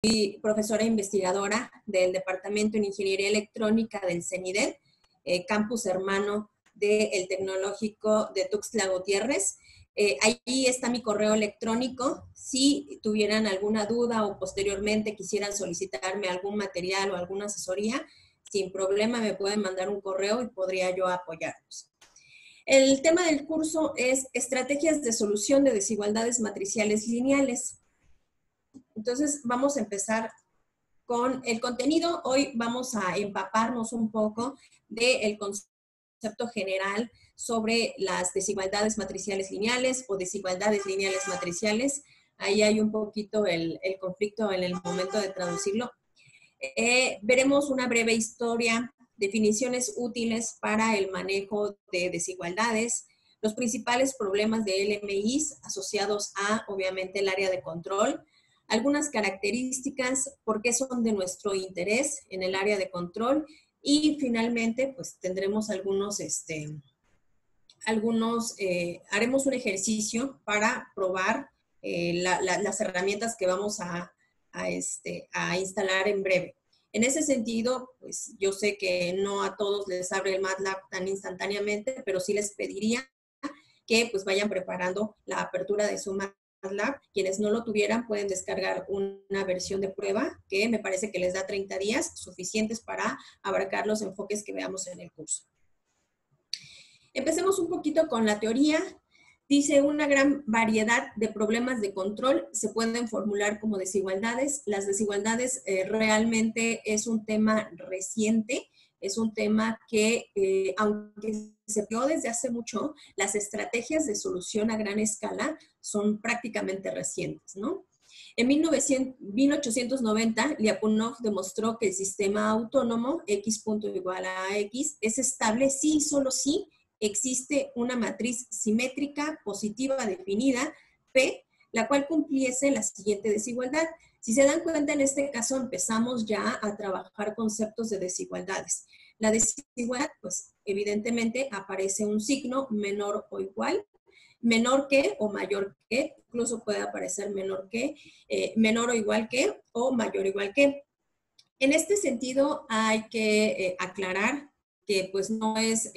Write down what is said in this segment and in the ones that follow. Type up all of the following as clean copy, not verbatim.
Soy profesora investigadora del Departamento en Ingeniería Electrónica del CENIDED, campus hermano del Tecnológico de Tuxtla Gutiérrez. Ahí está mi correo electrónico. Si tuvieran alguna duda o posteriormente quisieran solicitarme algún material o alguna asesoría, sin problema me pueden mandar un correo y podría yo apoyarlos. El tema del curso es estrategias de solución de desigualdades matriciales lineales. Entonces vamos a empezar con el contenido. Hoy vamos a empaparnos un poco del concepto general sobre las desigualdades matriciales lineales o desigualdades lineales matriciales. Ahí hay un poquito el conflicto en el momento de traducirlo. Veremos una breve historia, definiciones útiles para el manejo de desigualdades, los principales problemas de LMIs asociados a, obviamente, el área de control, algunas características, por qué son de nuestro interés en el área de control y finalmente pues tendremos haremos un ejercicio para probar las herramientas que vamos a instalar en breve. En ese sentido, pues yo sé que no a todos les abre el MATLAB tan instantáneamente, pero sí les pediría que pues vayan preparando la apertura de su MATLAB. Quienes no lo tuvieran pueden descargar una versión de prueba que me parece que les da 30 días suficientes para abarcar los enfoques que veamos en el curso. Empecemos un poquito con la teoría. Dice, una gran variedad de problemas de control se pueden formular como desigualdades. Las desigualdades realmente es un tema reciente, es un tema que, aunque se vio desde hace mucho, las estrategias de solución a gran escala son prácticamente recientes, ¿no? En 1890, Lyapunov demostró que el sistema autónomo, x punto igual a x, es estable si y solo si existe una matriz simétrica positiva definida, P, la cual cumpliese la siguiente desigualdad. Si se dan cuenta, en este caso empezamos ya a trabajar conceptos de desigualdades. La desigualdad, pues evidentemente aparece un signo menor o igual, menor que o mayor que, incluso puede aparecer menor que, menor o igual que o mayor o igual que. En este sentido hay que aclarar que pues no es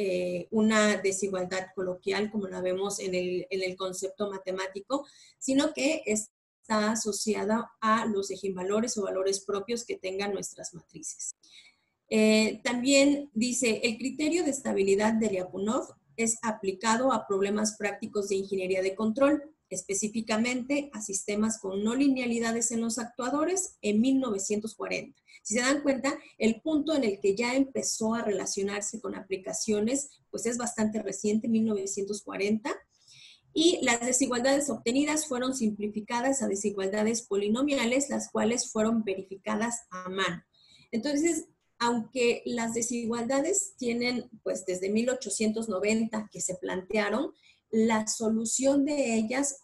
una desigualdad coloquial como la vemos en el concepto matemático, sino que está asociada a los ejivalores o valores propios que tengan nuestras matrices. También dice, el criterio de estabilidad de Lyapunov es aplicado a problemas prácticos de ingeniería de control, específicamente a sistemas con no linealidades en los actuadores en 1940. Si se dan cuenta, el punto en el que ya empezó a relacionarse con aplicaciones, pues es bastante reciente, 1940, y las desigualdades obtenidas fueron simplificadas a desigualdades polinomiales, las cuales fueron verificadas a mano. Entonces, aunque las desigualdades tienen, pues desde 1890 que se plantearon, la solución de ellas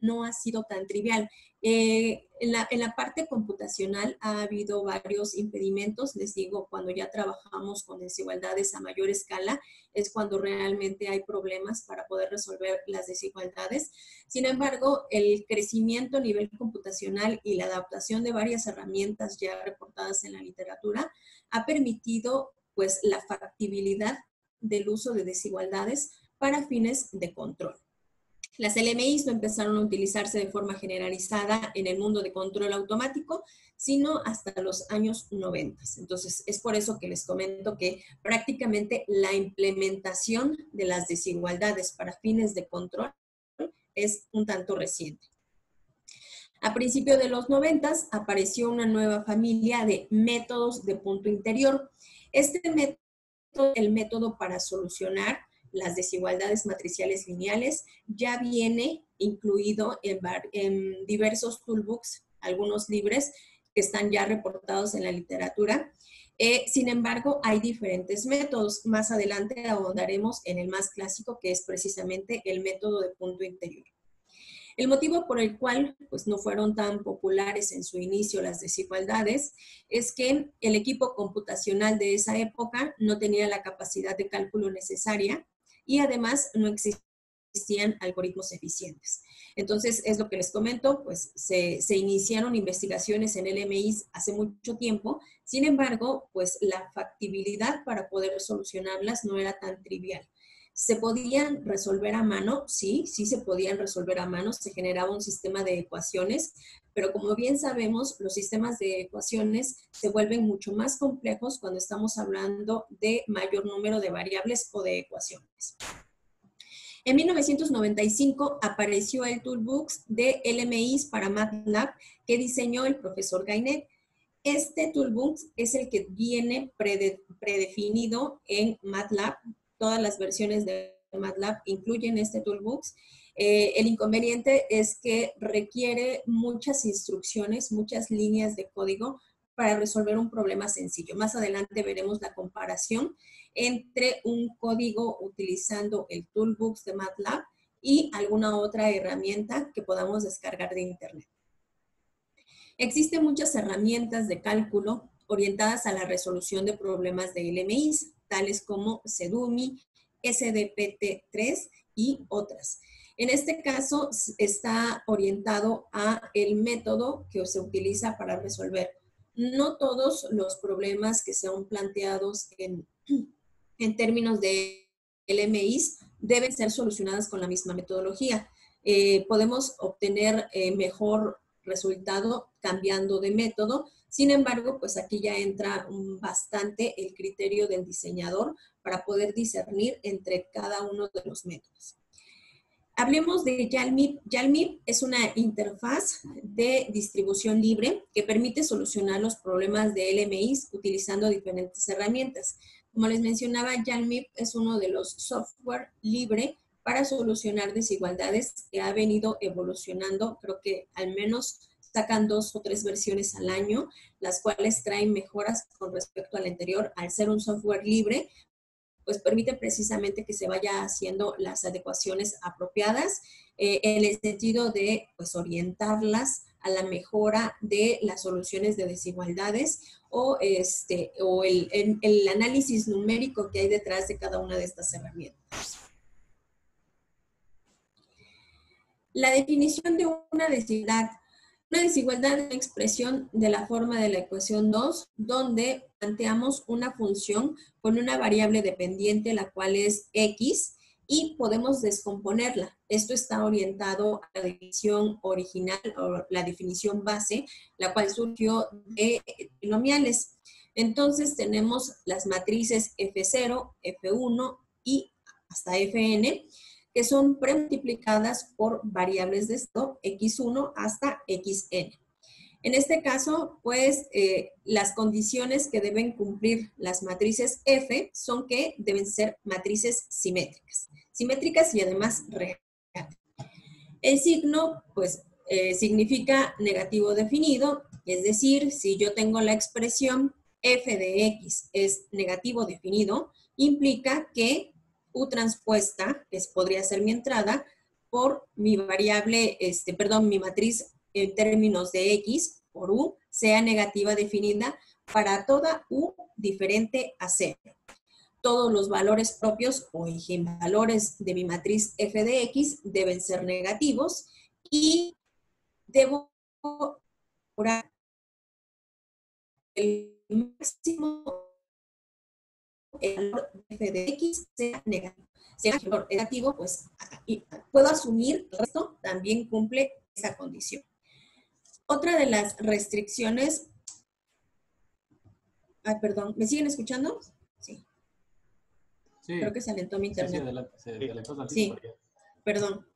no ha sido tan trivial. En la parte computacional ha habido varios impedimentos. Les digo, cuando ya trabajamos con desigualdades a mayor escala, es cuando realmente hay problemas para poder resolver las desigualdades. Sin embargo, el crecimiento a nivel computacional y la adaptación de varias herramientas ya reportadas en la literatura ha permitido pues la factibilidad del uso de desigualdades para fines de control. Las LMIs no empezaron a utilizarse de forma generalizada en el mundo de control automático, sino hasta los años 90. Entonces, es por eso que les comento que prácticamente la implementación de las desigualdades para fines de control es un tanto reciente. A principios de los 90 apareció una nueva familia de métodos de punto interior. Este método, el método para solucionar las desigualdades matriciales lineales, ya viene incluido en diversos toolbooks, algunos libres que están ya reportados en la literatura. Sin embargo, hay diferentes métodos. Más adelante ahondaremos en el más clásico, que es precisamente el método de punto interior. El motivo por el cual pues, no fueron tan populares en su inicio las desigualdades es que el equipo computacional de esa época no tenía la capacidad de cálculo necesaria y además no existía existían algoritmos eficientes. Entonces, es lo que les comento, pues se iniciaron investigaciones en LMIs hace mucho tiempo, sin embargo, pues la factibilidad para poder solucionarlas no era tan trivial. ¿Se podían resolver a mano? Sí, sí se podían resolver a mano, se generaba un sistema de ecuaciones, pero como bien sabemos, los sistemas de ecuaciones se vuelven mucho más complejos cuando estamos hablando de mayor número de variables o de ecuaciones. En 1995 apareció el Toolbox de LMIs para MATLAB que diseñó el profesor Gainet. Este Toolbox es el que viene predefinido en MATLAB. Todas las versiones de MATLAB incluyen este Toolbox. El inconveniente es que requiere muchas instrucciones, muchas líneas de código para resolver un problema sencillo. Más adelante veremos la comparación entre un código utilizando el Toolbox de MATLAB y alguna otra herramienta que podamos descargar de internet. Existen muchas herramientas de cálculo orientadas a la resolución de problemas de LMIs, tales como Sedumi, SDP-3 y otras. En este caso, está orientado a el método que se utiliza para resolver. No todos los problemas que sean planteados en términos de LMIs deben ser solucionados con la misma metodología. Podemos obtener mejor resultado cambiando de método. Sin embargo, pues aquí ya entra bastante el criterio del diseñador para poder discernir entre cada uno de los métodos. Hablemos de YALMIP. YALMIP es una interfaz de distribución libre que permite solucionar los problemas de LMIs utilizando diferentes herramientas. Como les mencionaba, YALMIP es uno de los software libre para solucionar desigualdades que ha venido evolucionando. Creo que al menos sacan 2 o 3 versiones al año, las cuales traen mejoras con respecto al anterior. Al ser un software libre, pues permite precisamente que se vaya haciendo las adecuaciones apropiadas en el sentido de pues orientarlas a la mejora de las soluciones de desigualdades o el análisis numérico que hay detrás de cada una de estas herramientas. La definición de una desigualdad. Una desigualdad es una expresión de la forma de la ecuación 2, donde planteamos una función con una variable dependiente, la cual es x, y podemos descomponerla. Esto está orientado a la definición original o la definición base, la cual surgió de binomiales. Entonces tenemos las matrices F0, F1 y hasta Fn, que son premultiplicadas por variables de estado x1 hasta xn. En este caso, pues, las condiciones que deben cumplir las matrices F son que deben ser matrices simétricas. Simétricas y además reales. El signo, pues, significa negativo definido, es decir, si yo tengo la expresión f de x es negativo definido, implica que u transpuesta, que podría ser mi entrada, por mi variable, mi matriz en términos de x por u, sea negativa definida para toda u diferente a 0. Todos los valores propios o eigenvalores de mi matriz f de x deben ser negativos y debo procurar el máximo el valor de f de x sea negativo. Si el valor negativo, pues puedo asumir que esto también cumple esa condición. Otra de las restricciones, perdón, ¿me siguen escuchando? Sí. Sí. Creo que se alentó mi internet. Sí, adelante. Se alentó tantito. Sí, perdón.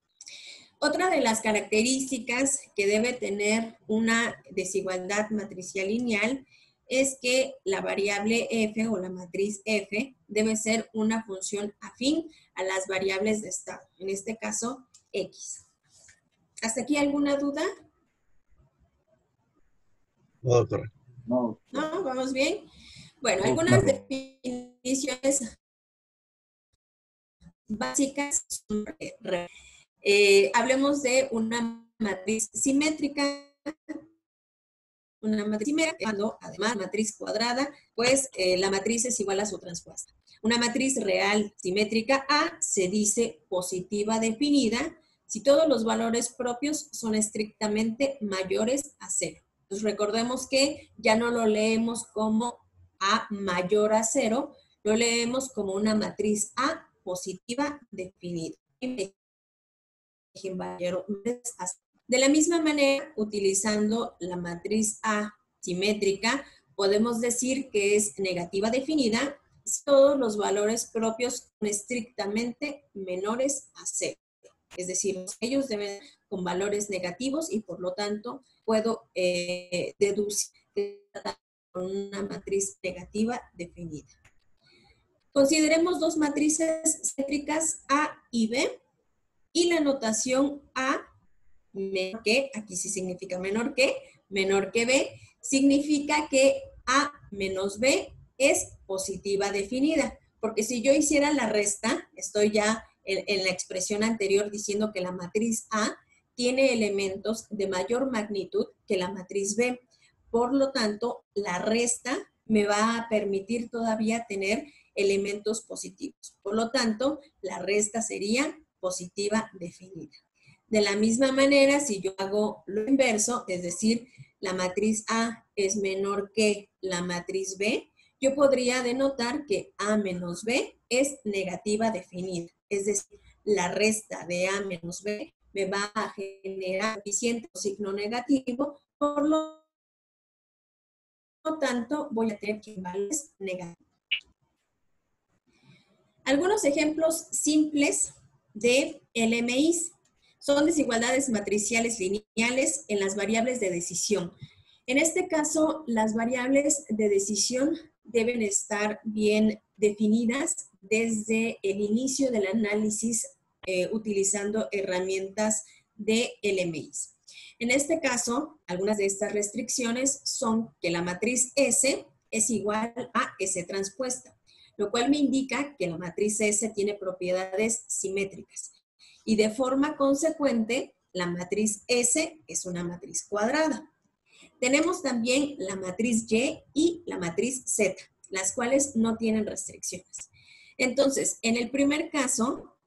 Otra de las características que debe tener una desigualdad matricial lineal es que la variable f o la matriz f debe ser una función afín a las variables de estado, en este caso x. ¿Hasta aquí alguna duda? No, doctora. No. ¿No? ¿Vamos bien? Bueno, algunas definiciones básicas. Hablemos de una matriz simétrica. una matriz simétrica, cuando además matriz cuadrada, pues la matriz es igual a su transpuesta. Una matriz real simétrica A se dice positiva definida si todos los valores propios son estrictamente mayores a 0. Entonces recordemos que ya no lo leemos como A mayor a 0, lo leemos como una matriz A positiva definida. De la misma manera, utilizando la matriz A simétrica, podemos decir que es negativa definida si todos los valores propios son estrictamente menores a 0. Es decir, ellos deben con valores negativos y por lo tanto puedo deducir que con una matriz negativa definida. Consideremos dos matrices simétricas A y B y la notación A menor que, aquí sí significa menor que B, significa que A menos B es positiva definida. Porque si yo hiciera la resta, estoy ya en la expresión anterior diciendo que la matriz A tiene elementos de mayor magnitud que la matriz B. Por lo tanto, la resta me va a permitir todavía tener elementos positivos. Por lo tanto, la resta sería positiva definida. De la misma manera, si yo hago lo inverso, es decir, la matriz A es menor que la matriz B, yo podría denotar que A menos B es negativa definida. Es decir, la resta de A menos B me va a generar coeficiente o signo negativo, por lo tanto voy a tener que valores negativos. Algunos ejemplos simples de LMIs son desigualdades matriciales lineales en las variables de decisión. En este caso, las variables de decisión deben estar bien definidas desde el inicio del análisis utilizando herramientas de LMIs. En este caso, algunas de estas restricciones son que la matriz S es igual a S transpuesta, lo cual me indica que la matriz S tiene propiedades simétricas. Y de forma consecuente, la matriz S es una matriz cuadrada. Tenemos también la matriz Y la matriz Z, las cuales no tienen restricciones. Entonces, en el primer caso,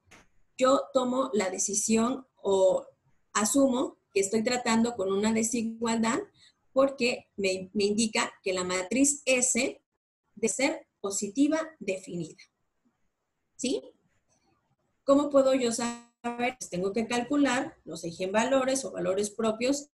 yo tomo la decisión o asumo que estoy tratando con una desigualdad porque me indica que la matriz S debe ser positiva definida. ¿Sí? ¿Cómo puedo yo saber? Pues tengo que calcular los eigenvalores o valores propios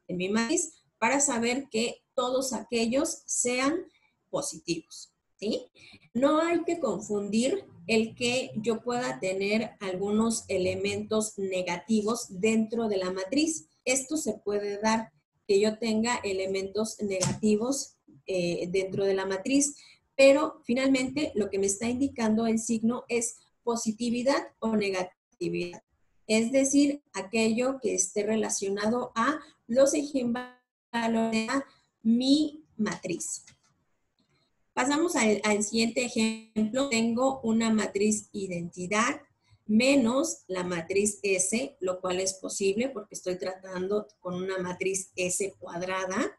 en mi matriz para saber que todos aquellos sean positivos. ¿Sí? No hay que confundir el que yo pueda tener algunos elementos negativos dentro de la matriz. Esto se puede dar, que yo tenga elementos negativos dentro de la matriz, pero finalmente lo que me está indicando el signo es positividad o negatividad. Es decir, aquello que esté relacionado a los eigenvalores de mi matriz. Pasamos al siguiente ejemplo. Tengo una matriz identidad menos la matriz S, lo cual es posible porque estoy tratando con una matriz S cuadrada,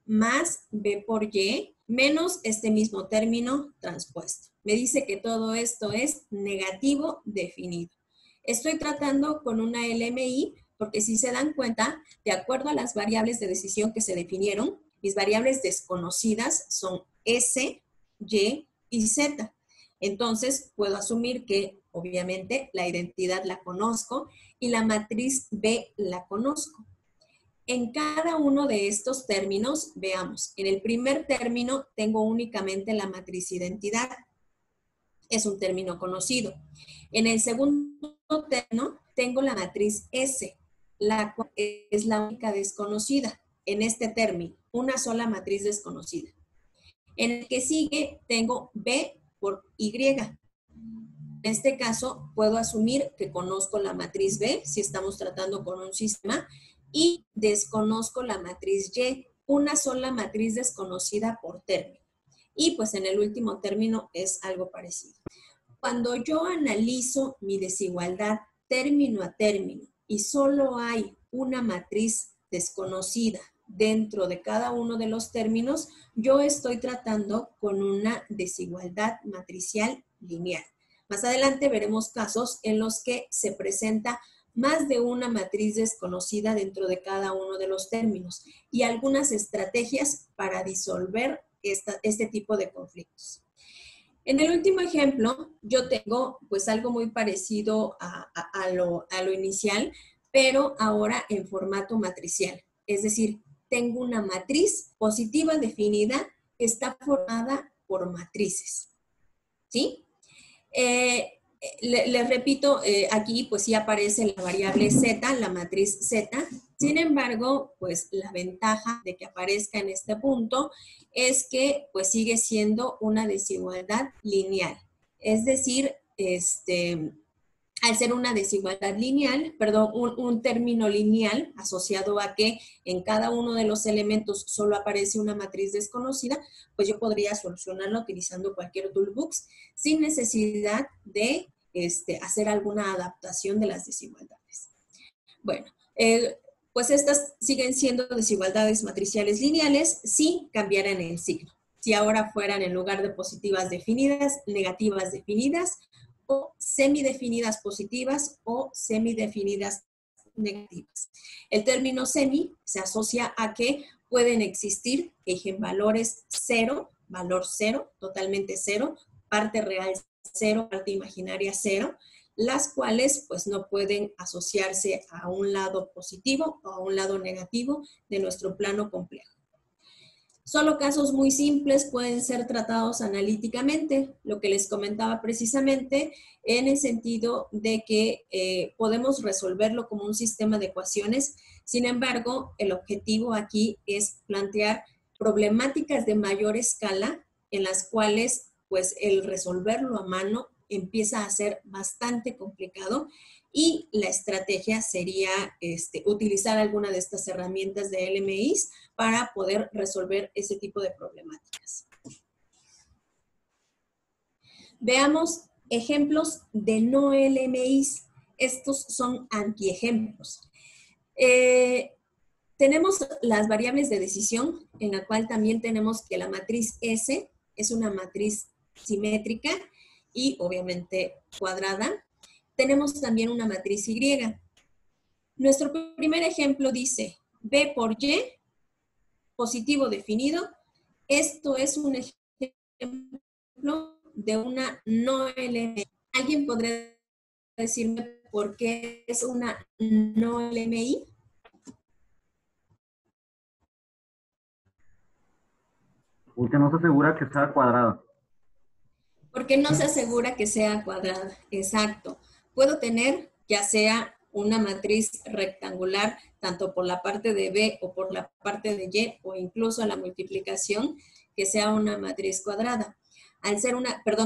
más B por Y, menos este mismo término transpuesto. Me dice que todo esto es negativo definido. Estoy tratando con una LMI porque si se dan cuenta, de acuerdo a las variables de decisión que se definieron, mis variables desconocidas son S, Y y Z. Entonces, puedo asumir que, obviamente, la identidad la conozco y la matriz B la conozco. En cada uno de estos términos, veamos, en el primer término tengo únicamente la matriz identidad. Es un término conocido. En el segundo término tengo la matriz S, la cual es la única desconocida en este término, una sola matriz desconocida. En el que sigue tengo B por Y. En este caso puedo asumir que conozco la matriz B si estamos tratando con un sistema y desconozco la matriz Y, una sola matriz desconocida por término. Y pues en el último término es algo parecido. Cuando yo analizo mi desigualdad término a término y solo hay una matriz desconocida dentro de cada uno de los términos, yo estoy tratando con una desigualdad matricial lineal. Más adelante veremos casos en los que se presenta más de una matriz desconocida dentro de cada uno de los términos y algunas estrategias para disolver este tipo de conflictos. En el último ejemplo, yo tengo pues algo muy parecido a lo inicial, pero ahora en formato matricial. Es decir, tengo una matriz positiva definida que está formada por matrices. ¿Sí? Les repito, aquí pues sí aparece la variable z, la matriz z. Sin embargo, pues la ventaja de que aparezca en este punto es que pues sigue siendo una desigualdad lineal. Es decir, al ser una desigualdad lineal, perdón, un término lineal asociado a que en cada uno de los elementos solo aparece una matriz desconocida, pues yo podría solucionarlo utilizando cualquier toolbox sin necesidad de hacer alguna adaptación de las desigualdades. Bueno, pues estas siguen siendo desigualdades matriciales lineales si cambiaran el signo. Si ahora fueran en lugar de positivas definidas, negativas definidas, o semidefinidas positivas o semidefinidas negativas. El término semi se asocia a que pueden existir eigenvalores 0, valor 0, totalmente 0, parte real 0, parte imaginaria 0, las cuales pues no pueden asociarse a un lado positivo o a un lado negativo de nuestro plano complejo. Solo casos muy simples pueden ser tratados analíticamente, lo que les comentaba precisamente en el sentido de que podemos resolverlo como un sistema de ecuaciones. Sin embargo, el objetivo aquí es plantear problemáticas de mayor escala en las cuales pues el resolverlo a mano empieza a ser bastante complicado y la estrategia sería utilizar alguna de estas herramientas de LMIs para poder resolver ese tipo de problemáticas. Veamos ejemplos de no LMIs. Estos son antiejemplos. Tenemos las variables de decisión, en la cual también tenemos que la matriz S es una matriz simétrica y obviamente cuadrada. Tenemos también una matriz Y. Nuestro primer ejemplo dice B por Y, positivo definido. Esto es un ejemplo de una no LMI. ¿Alguien podría decirme por qué es una no LMI? Porque no se asegura que sea cuadrada. Porque no se asegura que sea cuadrada. Exacto. Puedo tener ya sea una matriz rectangular, tanto por la parte de B o por la parte de Y, o incluso la multiplicación, que sea una matriz cuadrada. Al ser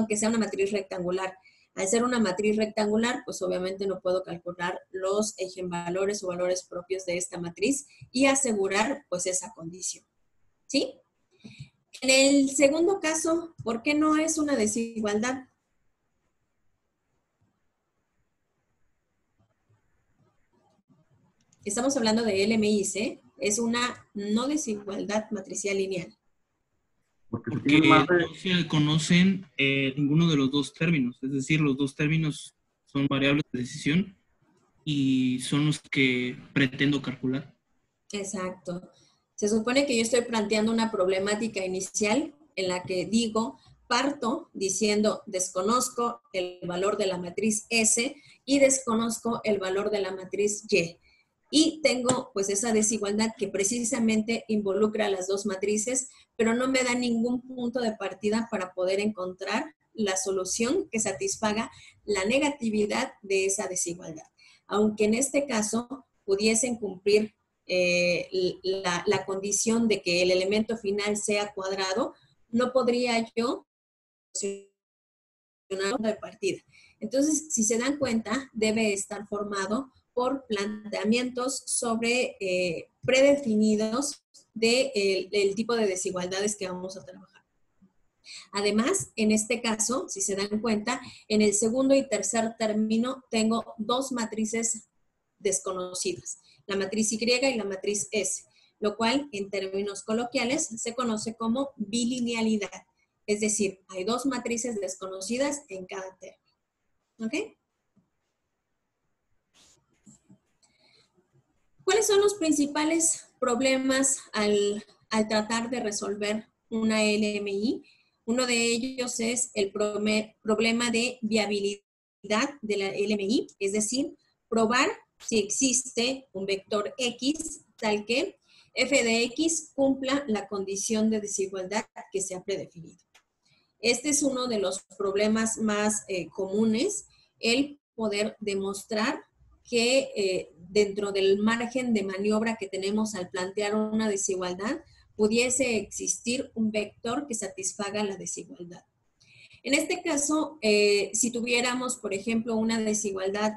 que sea una matriz rectangular. Al ser una matriz rectangular, pues obviamente no puedo calcular los eigenvalores o valores propios de esta matriz y asegurar pues esa condición. ¿Sí? En el segundo caso, ¿por qué no es una desigualdad? Estamos hablando de LMIs, ¿eh? Es una no desigualdad matricial lineal. Porque no se conocen ninguno de los dos términos, es decir, los dos términos son variables de decisión y son los que pretendo calcular. Exacto. Se supone que yo estoy planteando una problemática inicial en la que parto diciendo desconozco el valor de la matriz S y desconozco el valor de la matriz Y. Y tengo pues esa desigualdad que precisamente involucra a las dos matrices, pero no me da ningún punto de partida para poder encontrar la solución que satisfaga la negatividad de esa desigualdad. Aunque en este caso pudiesen cumplir la condición de que el elemento final sea cuadrado, no podría yo solucionar de partida. Entonces, si se dan cuenta, debe estar formado por planteamientos sobre predefinidos del tipo de desigualdades que vamos a trabajar. Además, en este caso, si se dan cuenta, en el segundo y tercer término tengo dos matrices desconocidas, la matriz Y y la matriz S. lo cual en términos coloquiales se conoce como bilinealidad. Es decir, hay dos matrices desconocidas en cada término. ¿Ok? ¿Cuáles son los principales problemas al tratar de resolver una LMI? Uno de ellos es el problema de viabilidad de la LMI, es decir, probar si existe un vector X tal que f de X cumpla la condición de desigualdad que se ha predefinido. Este es uno de los problemas más comunes, el poder demostrar que dentro del margen de maniobra que tenemos al plantear una desigualdad, pudiese existir un vector que satisfaga la desigualdad. En este caso, si tuviéramos, por ejemplo, una desigualdad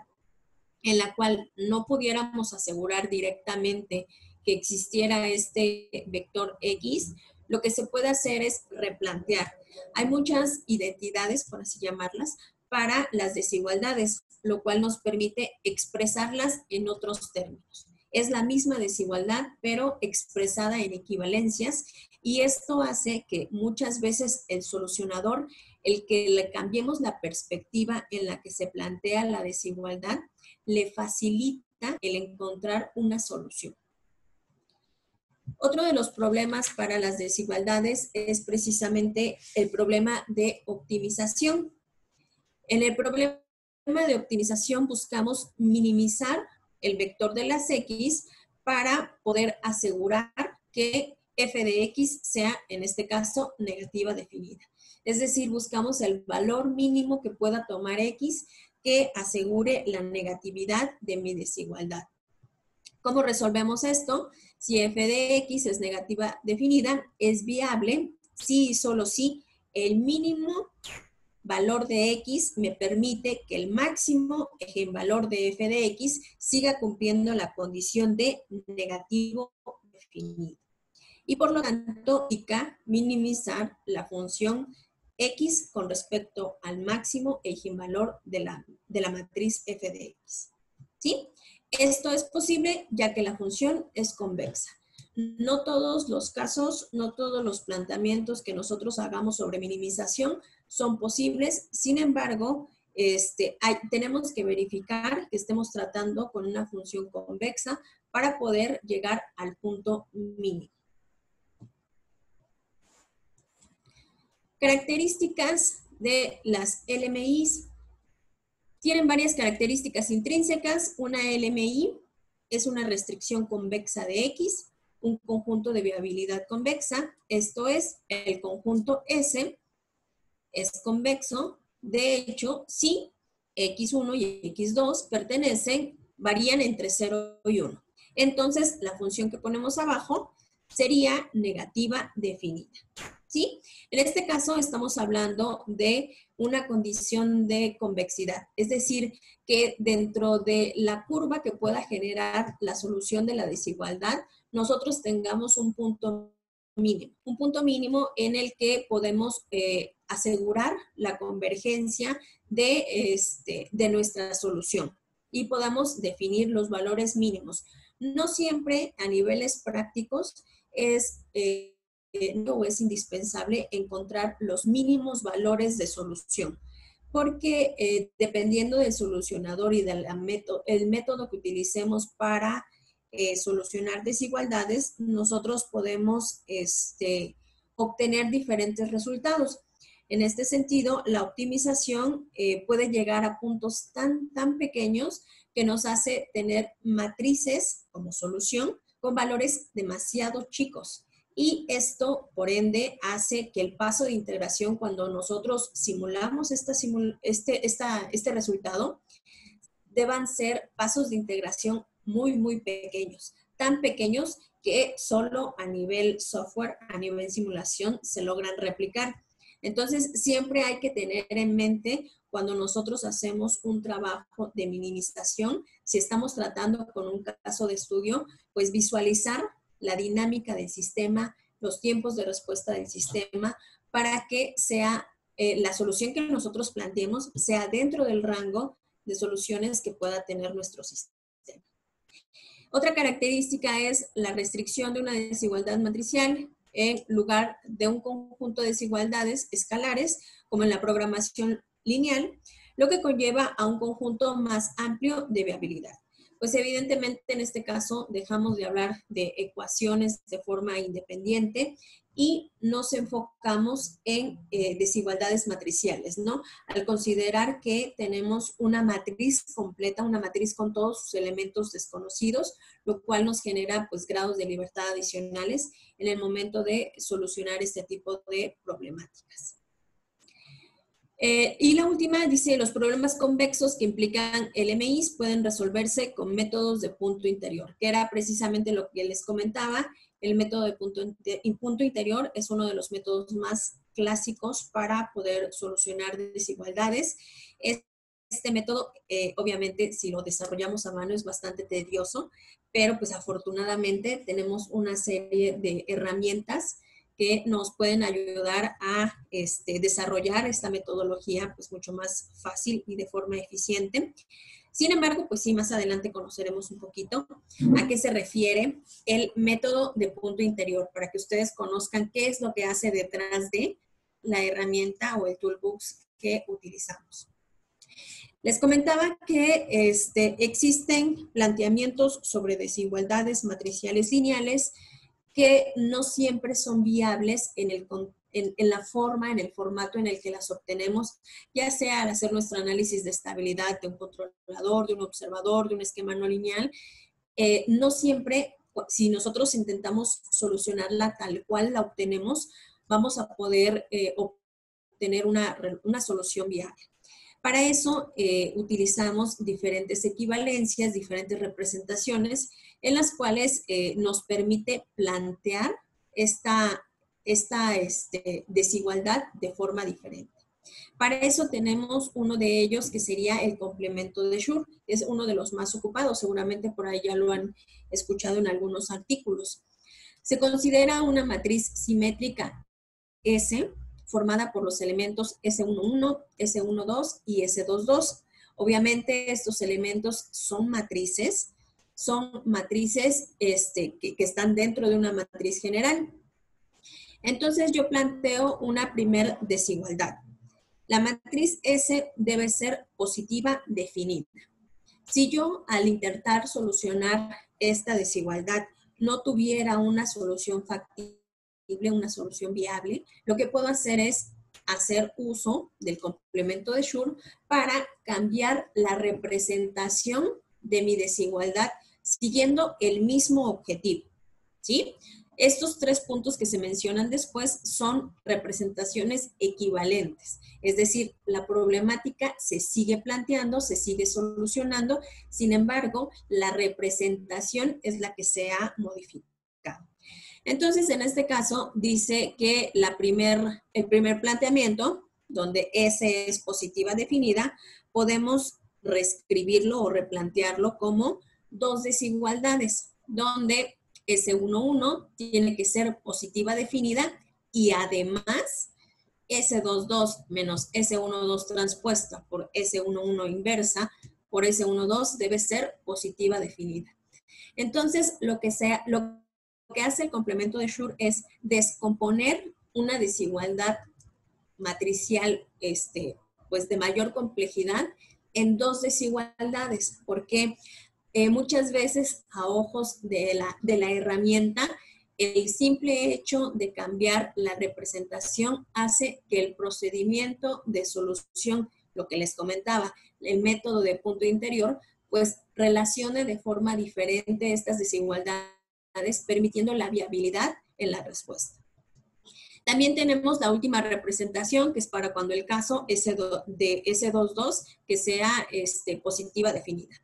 en la cual no pudiéramos asegurar directamente que existiera este vector X, lo que se puede hacer es replantear. Hay muchas identidades, por así llamarlas, para las desigualdades, lo cual nos permite expresarlas en otros términos. Es la misma desigualdad, pero expresada en equivalencias, y esto hace que muchas veces el solucionador, el que le cambiemos la perspectiva en la que se plantea la desigualdad, le facilita el encontrar una solución. Otro de los problemas para las desigualdades es precisamente el problema de optimización. En el problema de optimización buscamos minimizar el vector de las X para poder asegurar que f de X sea, en este caso, negativa definida. Es decir, buscamos el valor mínimo que pueda tomar X que asegure la negatividad de mi desigualdad. ¿Cómo resolvemos esto? Si f de X es negativa definida, es viable si y solo si el mínimo valor de X me permite que el máximo valor de f de X siga cumpliendo la condición de negativo definido. Y por lo tanto, implica minimizar la función X con respecto al máximo eigenvalor de la matriz f de X. ¿Sí? Esto es posible ya que la función es convexa. No todos los casos, no todos los planteamientos que nosotros hagamos sobre minimización son posibles. Sin embargo, tenemos que verificar que estemos tratando con una función convexa para poder llegar al punto mínimo. Características de las LMIs. Tienen varias características intrínsecas. Una LMI es una restricción convexa de X, un conjunto de viabilidad convexa. Esto es, el conjunto S es convexo. De hecho, si X1 y X2 varían entre 0 y 1. Entonces, la función que ponemos abajo sería negativa definida. ¿Sí? En este caso estamos hablando de una condición de convexidad, es decir, que dentro de la curva que pueda generar la solución de la desigualdad, nosotros tengamos un punto mínimo en el que podemos asegurar la convergencia de nuestra solución y podamos definir los valores mínimos. No siempre a niveles prácticos no es indispensable encontrar los mínimos valores de solución, porque dependiendo del solucionador y del método que utilicemos para solucionar desigualdades, nosotros podemos obtener diferentes resultados. En este sentido, la optimización puede llegar a puntos tan pequeños que nos hace tener matrices como solución con valores demasiado chicos. Y esto, por ende, hace que el paso de integración, cuando nosotros simulamos este resultado, deban ser pasos de integración muy pequeños. Tan pequeños que solo a nivel software, a nivel simulación, se logran replicar. Entonces, siempre hay que tener en mente cuando nosotros hacemos un trabajo de minimización, si estamos tratando con un caso de estudio, pues visualizar la dinámica del sistema, los tiempos de respuesta del sistema, para que sea la solución que nosotros planteemos sea dentro del rango de soluciones que pueda tener nuestro sistema. Otra característica es la restricción de una desigualdad matricial en lugar de un conjunto de desigualdades escalares, como en la programación lineal, lo que conlleva a un conjunto más amplio de viabilidad. Pues evidentemente en este caso dejamos de hablar de ecuaciones de forma independiente y nos enfocamos en desigualdades matriciales, ¿no? Al considerar que tenemos una matriz completa, una matriz con todos sus elementos desconocidos, lo cual nos genera pues grados de libertad adicionales en el momento de solucionar este tipo de problemáticas. Y la última dice, los problemas convexos que implican LMIs pueden resolverse con métodos de punto interior, que era precisamente lo que les comentaba. El método de punto interior es uno de los métodos más clásicos para poder solucionar desigualdades. Este método, obviamente, si lo desarrollamos a mano es bastante tedioso, pero pues afortunadamente tenemos una serie de herramientas que nos pueden ayudar a desarrollar esta metodología pues mucho más fácil y de forma eficiente. Sin embargo, pues sí, más adelante conoceremos un poquito a qué se refiere el método de punto interior, para que ustedes conozcan qué es lo que hace detrás de la herramienta o el toolbox que utilizamos. Les comentaba que existen planteamientos sobre desigualdades matriciales lineales que no siempre son viables en la forma, en el formato en el que las obtenemos, ya sea al hacer nuestro análisis de estabilidad de un controlador, de un observador, de un esquema no lineal. No siempre, si nosotros intentamos solucionarla tal cual la obtenemos, vamos a poder obtener una solución viable. Para eso utilizamos diferentes equivalencias, diferentes representaciones en las cuales nos permite plantear esta desigualdad de forma diferente. Para eso tenemos uno de ellos que sería el complemento de Schur. Es uno de los más ocupados, seguramente por ahí ya lo han escuchado en algunos artículos. Se considera una matriz simétrica S, formada por los elementos S11, S12 y S22. Obviamente estos elementos son matrices que están dentro de una matriz general. Entonces yo planteo una primer desigualdad. La matriz S debe ser positiva definida. Si yo al intentar solucionar esta desigualdad no tuviera una solución factible, una solución viable, lo que puedo hacer es hacer uso del complemento de Schur para cambiar la representación de mi desigualdad siguiendo el mismo objetivo, ¿sí? Estos tres puntos que se mencionan después son representaciones equivalentes, es decir, la problemática se sigue planteando, se sigue solucionando, sin embargo, la representación es la que se ha modificado. Entonces, en este caso, dice que el primer planteamiento, donde S es positiva definida, podemos reescribirlo o replantearlo como dos desigualdades, donde S11 tiene que ser positiva definida y además S22 menos S12 transpuesta por S11 inversa por S12 debe ser positiva definida. Entonces, lo que hace el complemento de Schur es descomponer una desigualdad matricial pues de mayor complejidad en dos desigualdades, porque muchas veces a ojos de la herramienta, el simple hecho de cambiar la representación hace que el procedimiento de solución, lo que les comentaba, el método de punto interior, pues relacione de forma diferente estas desigualdades, permitiendo la viabilidad en la respuesta. También tenemos la última representación, que es para cuando el caso de S22 que sea positiva definida.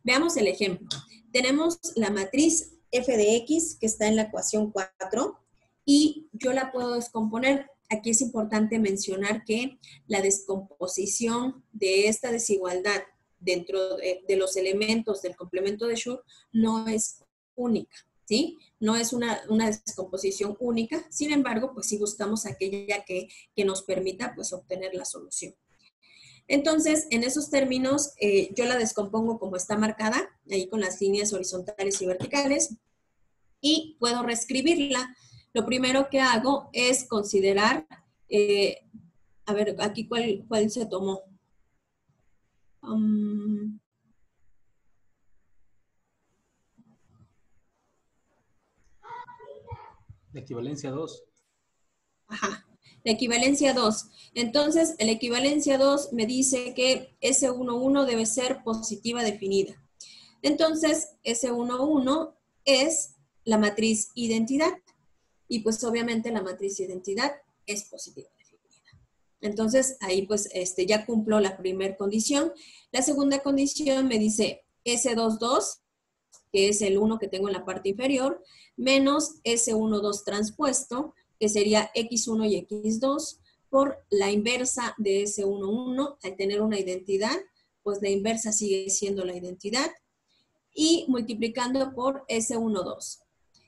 Veamos el ejemplo. Tenemos la matriz f de x que está en la ecuación 4 y yo la puedo descomponer. Aquí es importante mencionar que la descomposición de esta desigualdad dentro de los elementos del complemento de Schur no es única, ¿sí? No es una descomposición única, sin embargo, pues sí buscamos aquella que nos permita pues obtener la solución. Entonces, en esos términos, yo la descompongo como está marcada, ahí con las líneas horizontales y verticales, y puedo reescribirla. Lo primero que hago es considerar, a ver, aquí cuál se tomó. La equivalencia 2. Ajá, la equivalencia 2. Entonces, la equivalencia 2 me dice que S11 debe ser positiva definida. Entonces, S11 es la matriz identidad. Y pues obviamente la matriz identidad es positiva definida. Entonces, ahí pues ya cumplo la primera condición. La segunda condición me dice S22, que es el 1 que tengo en la parte inferior, menos S12 transpuesto, que sería X1 y X2, por la inversa de S11. Al tener una identidad, pues la inversa sigue siendo la identidad, y multiplicando por S12.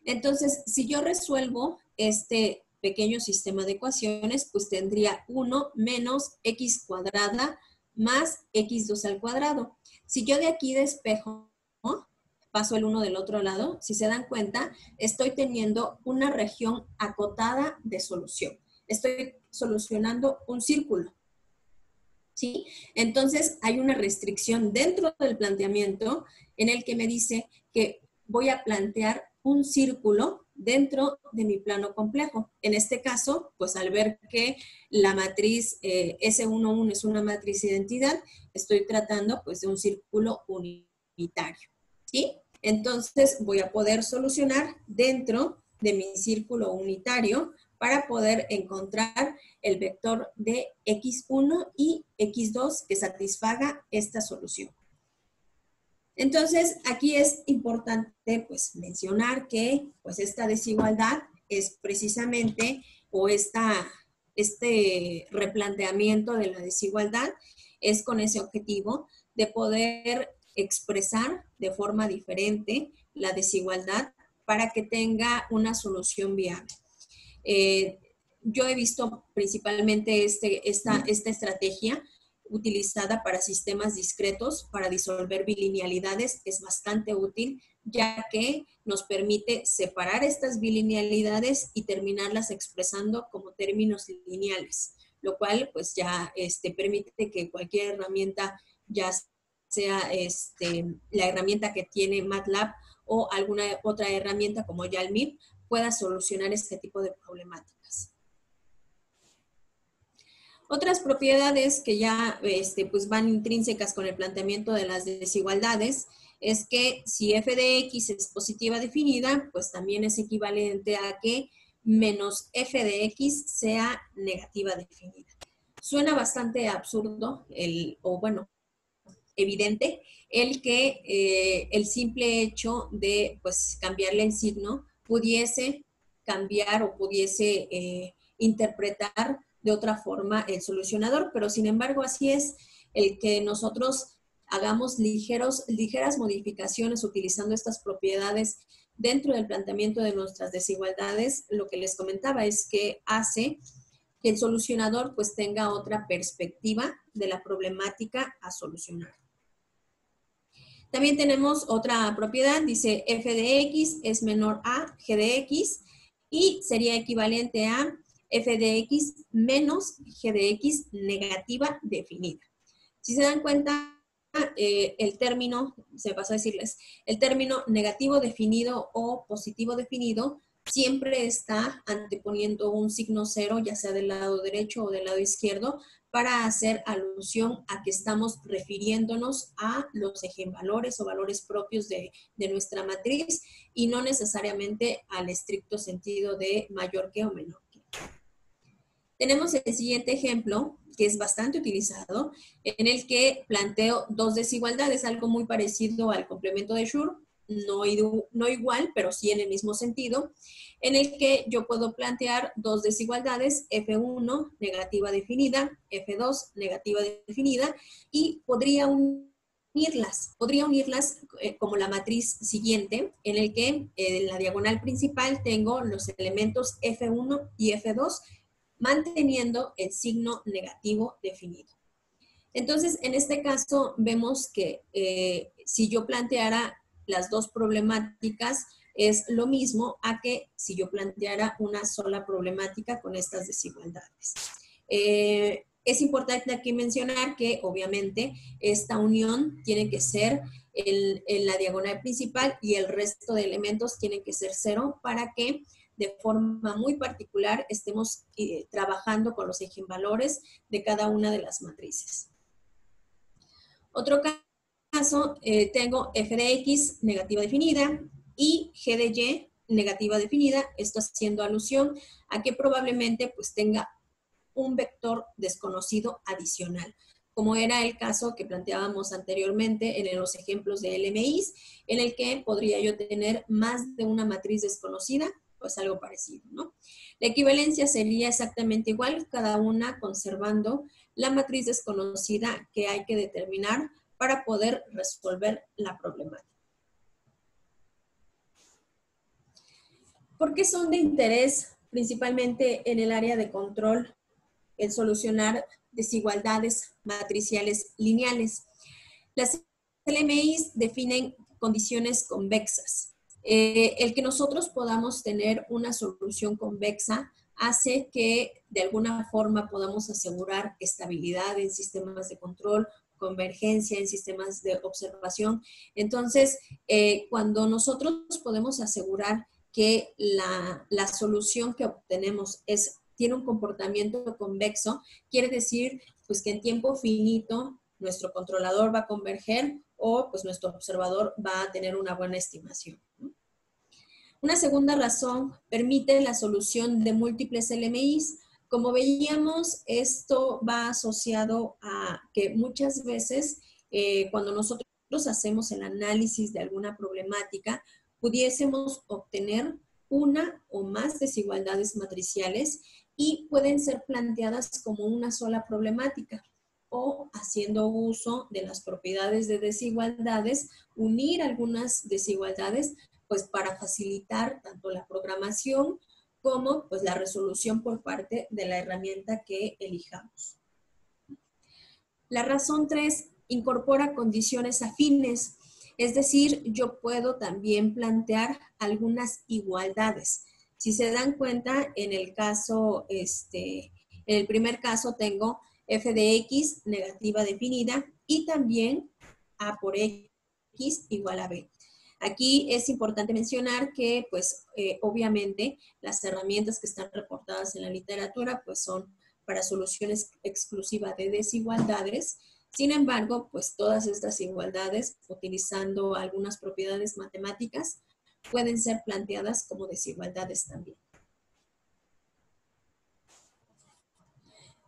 Entonces, si yo resuelvo este pequeño sistema de ecuaciones, pues tendría 1 menos X cuadrada más X2 al cuadrado. Si yo de aquí despejo, ¿no?, paso el 1 del otro lado, si se dan cuenta, estoy teniendo una región acotada de solución. Estoy solucionando un círculo, ¿sí? Entonces, hay una restricción dentro del planteamiento en el que me dice que voy a plantear un círculo dentro de mi plano complejo. En este caso, pues al ver que la matriz S11 es una matriz identidad, estoy tratando pues de un círculo unitario, ¿sí? Entonces voy a poder solucionar dentro de mi círculo unitario para poder encontrar el vector de X1 y X2 que satisfaga esta solución. Entonces, aquí es importante pues mencionar que pues esta desigualdad es precisamente, o este replanteamiento de la desigualdad es con ese objetivo de poder expresar de forma diferente la desigualdad para que tenga una solución viable. Yo he visto principalmente esta estrategia utilizada para sistemas discretos, para disolver bilinealidades. Es bastante útil, ya que nos permite separar estas bilinealidades y terminarlas expresando como términos lineales, lo cual pues ya permite que cualquier herramienta, ya sea la herramienta que tiene MATLAB o alguna otra herramienta como YALMIP, pueda solucionar este tipo de problemáticas. Otras propiedades que ya pues van intrínsecas con el planteamiento de las desigualdades es que si f de x es positiva definida, pues también es equivalente a que menos f de x sea negativa definida. Suena bastante absurdo, evidente, el que el simple hecho de pues cambiarle el signo pudiese cambiar o pudiese interpretar de otra forma el solucionador, pero sin embargo así es. El que nosotros hagamos ligeras modificaciones utilizando estas propiedades dentro del planteamiento de nuestras desigualdades, lo que les comentaba es que hace que el solucionador pues tenga otra perspectiva de la problemática a solucionar. También tenemos otra propiedad, dice f de x es menor a g de x y sería equivalente a f de x menos g de x negativa definida. Si se dan cuenta, el término, se me pasó a decirles, el término negativo definido o positivo definido siempre está anteponiendo un signo cero, ya sea del lado derecho o del lado izquierdo, para hacer alusión a que estamos refiriéndonos a los eigenvalores o valores propios de nuestra matriz y no necesariamente al estricto sentido de mayor que o menor que. Tenemos el siguiente ejemplo, que es bastante utilizado, en el que planteo dos desigualdades, algo muy parecido al complemento de Schur, no igual, pero sí en el mismo sentido, en el que yo puedo plantear dos desigualdades, F1 negativa definida, F2 negativa definida, y podría unirlas como la matriz siguiente, en el que en la diagonal principal tengo los elementos F1 y F2, manteniendo el signo negativo definido. Entonces, en este caso, vemos que si yo planteara las dos problemáticas, es lo mismo a que si yo planteara una sola problemática con estas desigualdades. Es importante aquí mencionar que, obviamente, esta unión tiene que ser en la diagonal principal y el resto de elementos tienen que ser 0 para que de forma muy particular estemos trabajando con los eigenvalores de cada una de las matrices. Otro caso, tengo f de x negativa definida y g de y negativa definida, esto haciendo alusión a que probablemente pues tenga un vector desconocido adicional, como era el caso que planteábamos anteriormente en los ejemplos de LMIs, en el que podría yo tener más de una matriz desconocida, pues algo parecido, ¿no? La equivalencia sería exactamente igual, cada una conservando la matriz desconocida que hay que determinar para poder resolver la problemática. ¿Por qué son de interés principalmente en el área de control el solucionar desigualdades matriciales lineales? Las LMIs definen condiciones convexas. El que nosotros podamos tener una solución convexa hace que de alguna forma podamos asegurar estabilidad en sistemas de control, convergencia en sistemas de observación. Entonces, cuando nosotros podemos asegurar que la solución que obtenemos tiene un comportamiento convexo, quiere decir pues que en tiempo finito nuestro controlador va a converger o pues nuestro observador va a tener una buena estimación. Una segunda razón permite la solución de múltiples LMIs. Como veíamos, esto va asociado a que muchas veces cuando nosotros hacemos el análisis de alguna problemática, pudiésemos obtener una o más desigualdades matriciales y pueden ser planteadas como una sola problemática o haciendo uso de las propiedades de desigualdades, unir algunas desigualdades pues para facilitar tanto la programación como pues la resolución por parte de la herramienta que elijamos. La razón 3 incorpora condiciones afines, es decir, yo puedo también plantear algunas igualdades. Si se dan cuenta, en el caso, en el primer caso tengo f de x negativa definida y también a por x igual a b. Aquí es importante mencionar que, pues, obviamente, las herramientas que están reportadas en la literatura, pues, son para soluciones exclusivas de desigualdades. Sin embargo, pues, todas estas igualdades, utilizando algunas propiedades matemáticas, pueden ser planteadas como desigualdades también.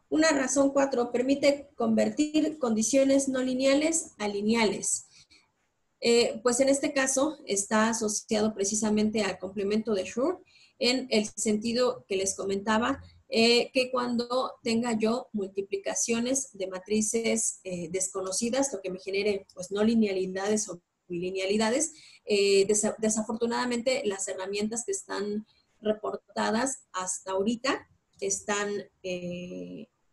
Una razón 4 permite convertir condiciones no lineales a lineales. Pues en este caso está asociado precisamente al complemento de Schur en el sentido que les comentaba, que cuando tenga yo multiplicaciones de matrices desconocidas, lo que me genere pues no linealidades o bilinealidades, desafortunadamente las herramientas que están reportadas hasta ahorita están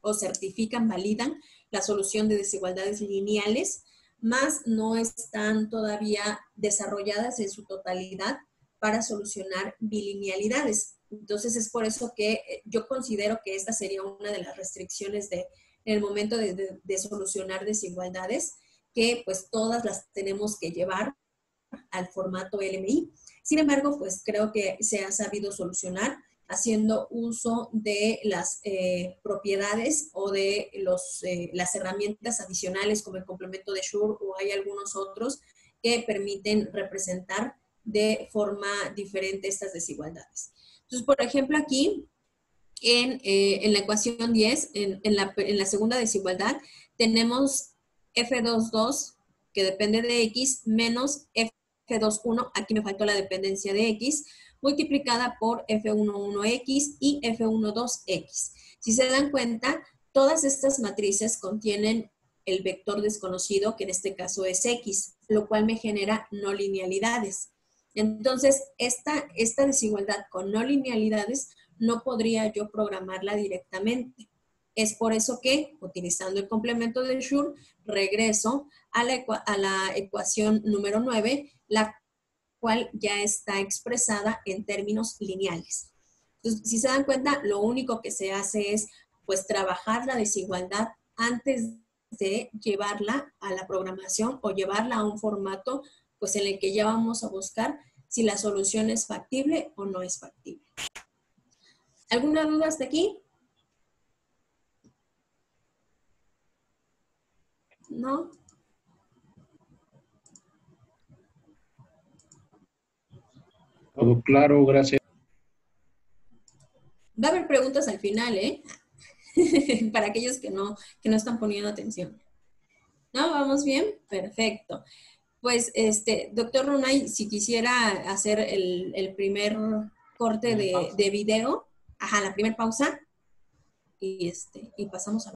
o certifican, validan la solución de desigualdades lineales, más no están todavía desarrolladas en su totalidad para solucionar bilinealidades. Entonces es por eso que yo considero que esta sería una de las restricciones en el momento de solucionar desigualdades, que pues todas las tenemos que llevar al formato LMI. Sin embargo, pues creo que se ha sabido solucionar haciendo uso de las propiedades o de las herramientas adicionales como el complemento de Schur, o hay algunos otros que permiten representar de forma diferente estas desigualdades. Entonces, por ejemplo, aquí en la ecuación 10, en la segunda desigualdad, tenemos F22 que depende de X menos F21, aquí me faltó la dependencia de X, multiplicada por F11X y F12X. Si se dan cuenta, todas estas matrices contienen el vector desconocido, que en este caso es X, lo cual me genera no linealidades. Entonces, esta desigualdad con no linealidades no podría yo programarla directamente. Es por eso que, utilizando el complemento de Schur, regreso a la ecuación número 9, la cual ya está expresada en términos lineales. Entonces, si se dan cuenta, lo único que se hace es, pues, trabajar la desigualdad antes de llevarla a la programación o llevarla a un formato, pues, en el que ya vamos a buscar si la solución es factible o no es factible. ¿Alguna duda hasta aquí? ¿No? Todo claro, gracias. Va a haber preguntas al final, ¿eh? Para aquellos que no están poniendo atención. ¿No? ¿Vamos bien? Perfecto. Pues, doctor Runay, si quisiera hacer el primer corte de video, ajá, la primera pausa, y pasamos a